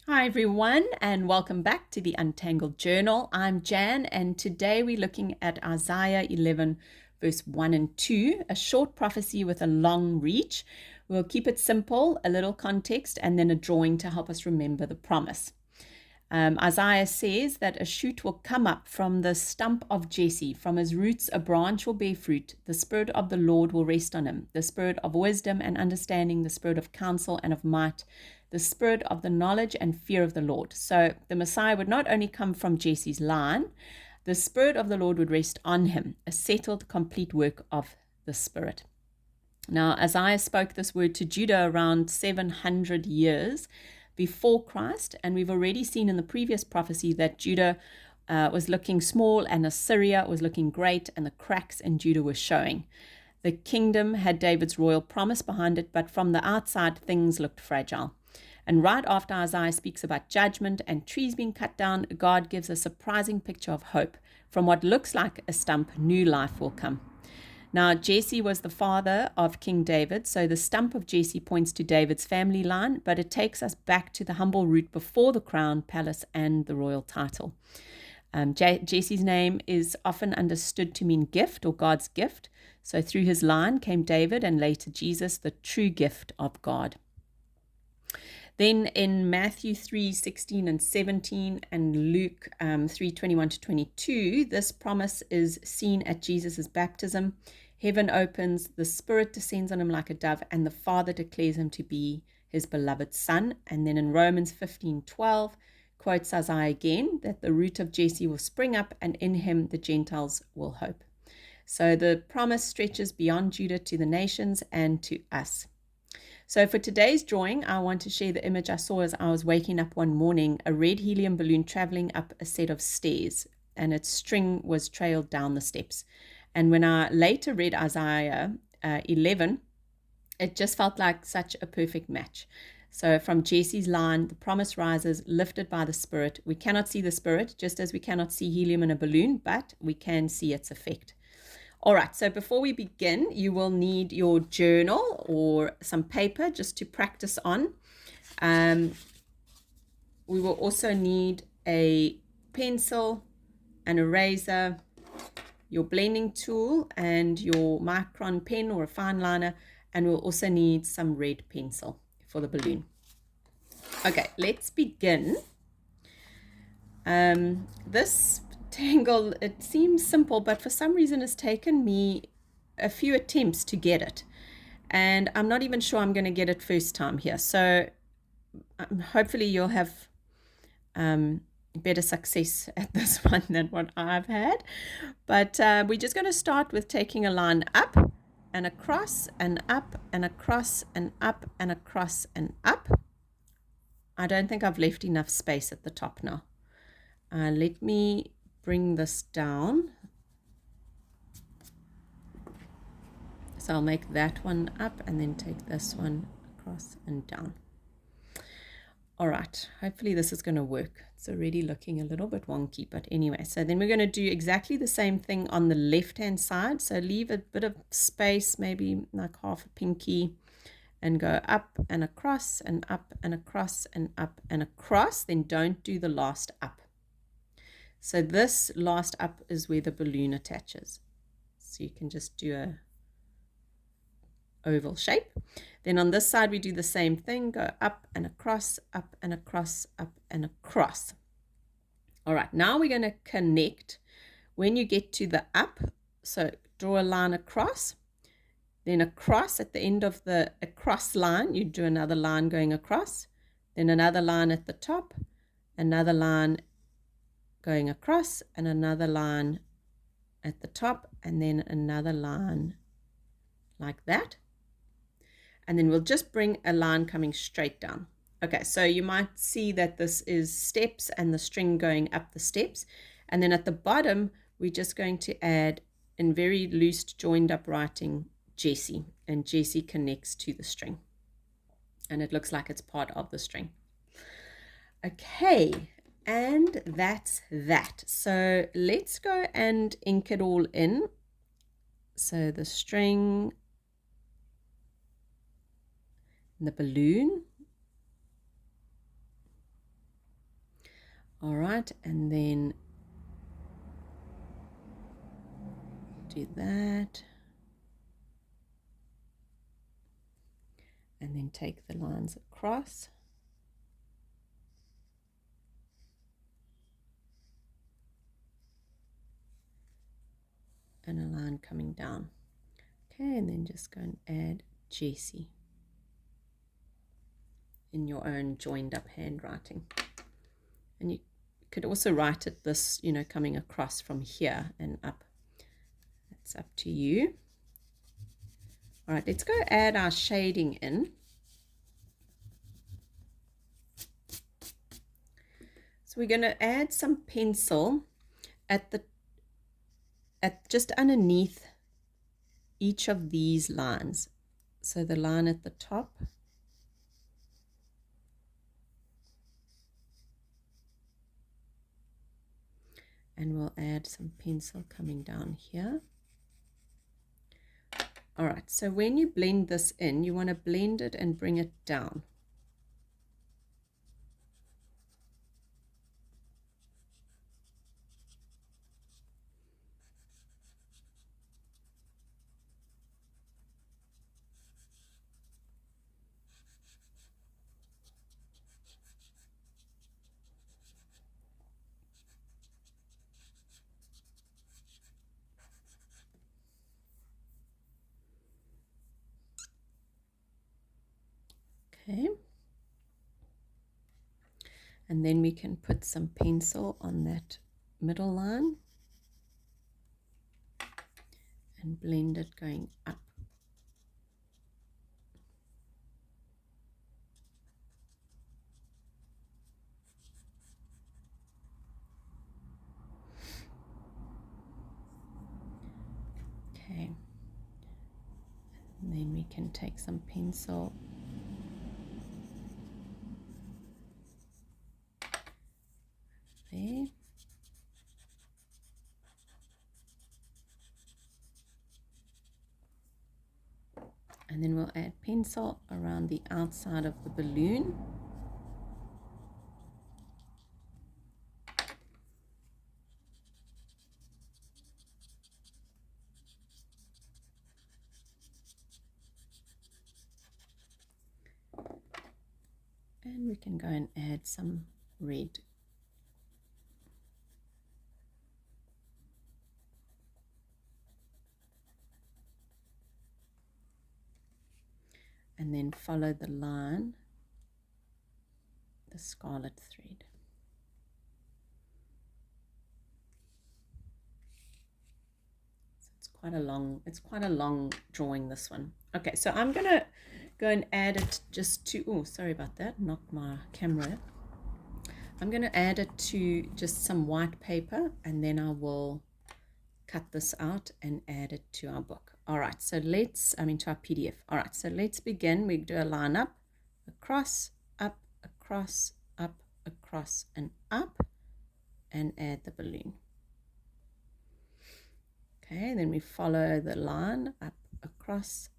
Hi everyone, and welcome back to the Untangled Journal. I'm Jan, and today we're looking at Isaiah 11 verse 1 and 2, a short prophecy with a long reach. We'll keep it simple, a little context, and then a drawing to help us remember the promise. Isaiah says that a shoot will come up from the stump of Jesse. From his roots a branch will bear fruit. The Spirit of the Lord will rest on him, the Spirit of wisdom and understanding, the Spirit of counsel and of might, the Spirit of the knowledge and fear of the Lord. So the Messiah would not only come from Jesse's line, the Spirit of the Lord would rest on him, a settled, complete work of the Spirit. Now, Isaiah spoke this word to Judah around 700 years before Christ, and we've already seen in the previous prophecy that Judah was looking small and Assyria was looking great, and the cracks in Judah were showing. The kingdom had David's royal promise behind it, but from the outside, things looked fragile. And right after Isaiah speaks about judgment and trees being cut down, God gives a surprising picture of hope. From what looks like a stump, new life will come. Now, Jesse was the father of King David, so the stump of Jesse points to David's family line, but it takes us back to the humble root before the crown, palace, and the royal title. Jesse's name is often understood to mean gift or God's gift. So through his line came David and later Jesus, the true gift of God. Then in Matthew 3:16 and 17 and Luke 3:21 to 22, this promise is seen at Jesus' baptism. Heaven opens, the Spirit descends on him like a dove, and the Father declares him to be his beloved Son. And then in Romans 15:12, quotes Isaiah again, that the root of Jesse will spring up, and in him the Gentiles will hope. So the promise stretches beyond Judah to the nations and to us. So for today's drawing, I want to share the image I saw as I was waking up one morning, a red helium balloon traveling up a set of stairs, and its string was trailed down the steps. And when I later read Isaiah 11, it just felt like such a perfect match. So from Jesse's line, the promise rises, lifted by the Spirit. We cannot see the Spirit, just as we cannot see helium in a balloon, but we can see its effect. All right, so before we begin, you will need your journal or some paper just to practice on. We will also need a pencil, an eraser, your blending tool, and your micron pen or a fine liner, and we'll also need some red pencil for the balloon. Okay, let's begin. This tangle, it seems simple, but for some reason it's taken me a few attempts to get it, and I'm not even sure I'm going to get it first time here. So hopefully you'll have better success at this one than what I've had. But we're just going to start with taking a line up and across and up and across and up and across and up. I don't think I've left enough space at the top now. Let me bring this down. So I'll make that one up and then take this one across and down. All right, hopefully this is going to work. It's already looking a little bit wonky, but anyway, so then we're going to do exactly the same thing on the left-hand side. So leave a bit of space, maybe like half a pinky, and go up and across and up and across and up and across. Then don't do the last up. So this last up is where the balloon attaches. So you can just do a oval shape. Then on this side we do the same thing, go up and across, up and across, up and across. All right, now we're going to connect when you get to the up. So draw a line across, then across at the end of the across line, you do another line going across, then another line at the top, another line going across, and another line at the top, and then another line like that. And then we'll just bring a line coming straight down. Okay, so you might see that this is steps and the string going up the steps. And then at the bottom, we're just going to add, in very loose joined up writing, Jesse. And Jesse connects to the string. And it looks like it's part of the string. Okay, and that's that. So let's go and ink it all in. So the string, the balloon, All right, and then do that. And then take the lines across. And a line coming down. Okay, and then just go and add Jesse in your own joined up handwriting. And you could also write it this, coming across from here and up. That's up to you. All right, let's go add our shading in. So we're going to add some pencil at just underneath each of these lines. So the line at the top, and we'll add some pencil coming down here. All right, so when you blend this in, you want to blend it and bring it down. Okay. And then we can put some pencil on that middle line and blend it going up. Okay. And then we can take some pencil there. And then we'll add pencil around the outside of the balloon. And we can go and add some red. And then follow the line, the scarlet thread. So it's quite a long drawing, this one. Okay, so I'm gonna go and add it just to, oh, sorry about that, knocked my camera. I'm gonna add it to just some white paper, and then I will cut this out and add it to our book. All right, so to our PDF. All right, so let's begin. We do a line up, across, across, and up, and add the balloon. Okay, then we follow the line up, across,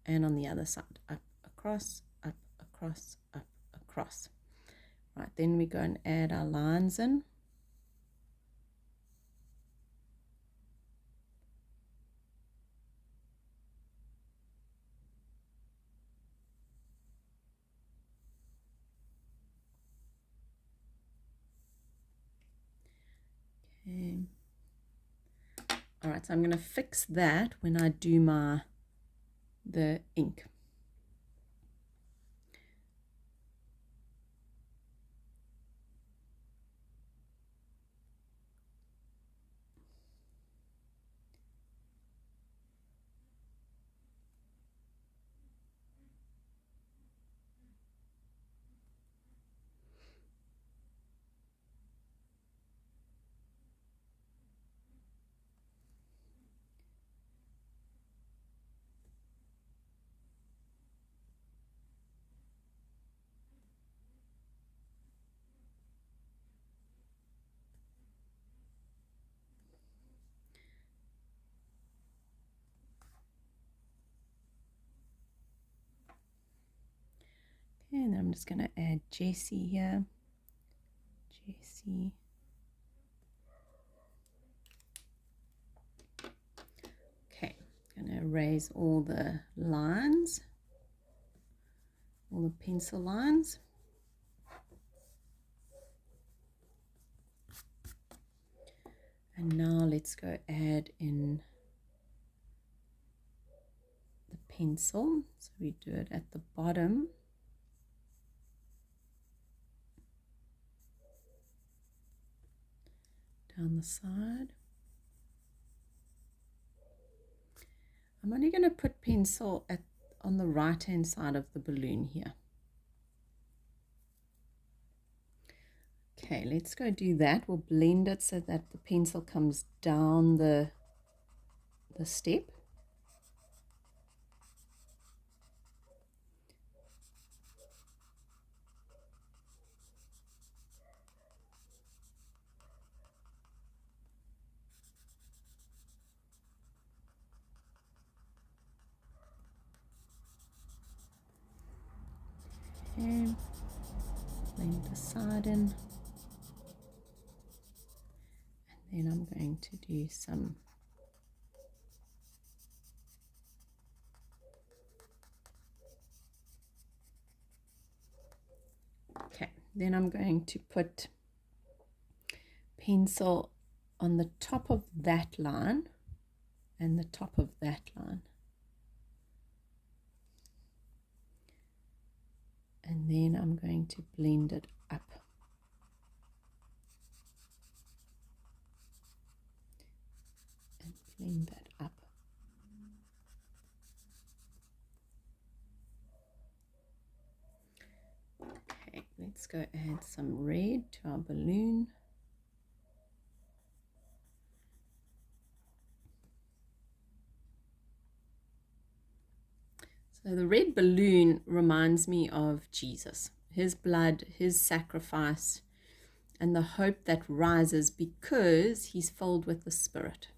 and on the other side, up, across, across. Right, then we go and add our lines in. Okay. All right, so I'm going to fix that when I do the ink. And then I'm just going to add Jesse here. Jesse. Okay, I'm going to erase all the lines, all the pencil lines. And now let's go add in the pencil. So we do it at the bottom. Down the side. I'm only going to put pencil on the right hand side of the balloon here. Okay, let's go do that. We'll blend it so that the pencil comes down the step. Okay, blend the side in. And then I'm going to do some then I'm going to put pencil on the top of that line and the top of that line. And then I'm going to blend it up. And blend that up. Okay, let's go add some red to our balloon. So the red balloon reminds me of Jesus, his blood, his sacrifice, and the hope that rises because he's filled with the Spirit.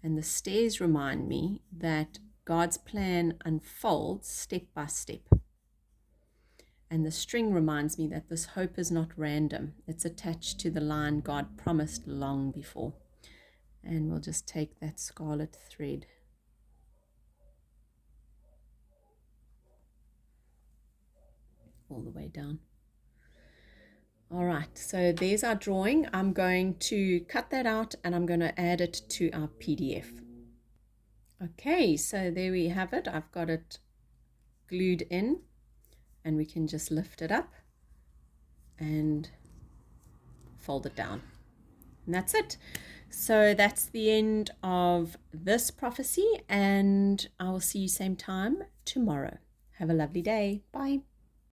And the stairs remind me that God's plan unfolds step by step. And the string reminds me that this hope is not random. It's attached to the line God promised long before. And we'll just take that scarlet thread. All the way down. All right, so there's our drawing. I'm going to cut that out and I'm going to add it to our PDF. Okay, so there we have it. I've got it glued in and we can just lift it up and fold it down. And that's it. So that's the end of this prophecy, and I will see you same time tomorrow. Have a lovely day. Bye.